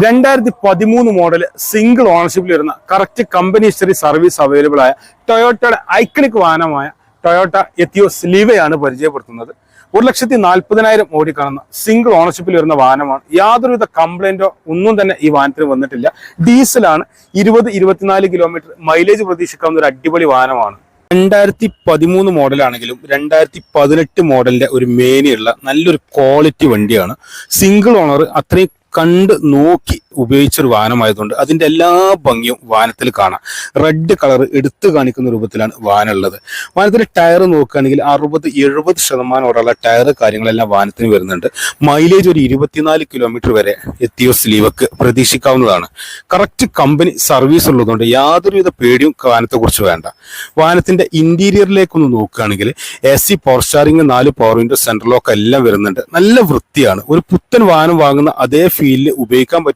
2013 model single ഓണർഷിപ്പിൽ വരുന്ന correct company history service available ആയ ടൊയോട്ടയുടെ iconic വാഹനമായ Toyota Etios ലീവയാണ് പരിചയപ്പെടുത്തുന്നത്. 1,40,000 ഓടിക്കാണുന്ന single ഓണർഷിപ്പിൽ വരുന്ന വാഹനമാണ്. യാതൊരുവിധ കംപ്ലൈന്റോ ഒന്നും തന്നെ ഈ വാഹനത്തിന് വന്നിട്ടില്ല. ഡീസലാണ്. 20-24 കിലോമീറ്റർ മൈലേജ് പ്രതീക്ഷിക്കാവുന്ന ഒരു അടിപൊളി വാഹനമാണ്. 2013 മോഡലാണെങ്കിലും 2018 മോഡലിന്റെ ഒരു മേനിയുള്ള നല്ലൊരു ക്വാളിറ്റി വണ്ടിയാണ്. സിംഗിൾ ഓണർ അത്രയും കണ്ട് നോക്കി ഉപയോഗിച്ചൊരു വാഹനമായതുകൊണ്ട് അതിന്റെ എല്ലാ ഭംഗിയും വാഹനത്തിൽ കാണാം. റെഡ് കളർ എടുത്തു കാണിക്കുന്ന രൂപത്തിലാണ് വാഹനം ഉള്ളത്. വാഹനത്തിന്റെ ടയർ നോക്കുകയാണെങ്കിൽ 60-70% ടയർ കാര്യങ്ങളെല്ലാം വാഹനത്തിന് വരുന്നുണ്ട്. മൈലേജ് ഒരു 24 കിലോമീറ്റർ വരെ എത്തിയോസ് ലീവക്ക് പ്രതീക്ഷിക്കാവുന്നതാണ്. കറക്റ്റ് കമ്പനി സർവീസ് ഉള്ളതുകൊണ്ട് യാതൊരുവിധ പേടിയും വാഹനത്തെ കുറിച്ച് വേണ്ട. വാഹനത്തിന്റെ ഇന്റീരിയറിലേക്കൊന്ന് നോക്കുകയാണെങ്കിൽ AC power steering 4 power window central lock എല്ലാം വരുന്നുണ്ട്. നല്ല വൃത്തിയാണ്. ഒരു പുത്തൻ വാഹനം വാങ്ങുന്ന അതേ ഫീലിൽ ഉപയോഗിക്കാൻ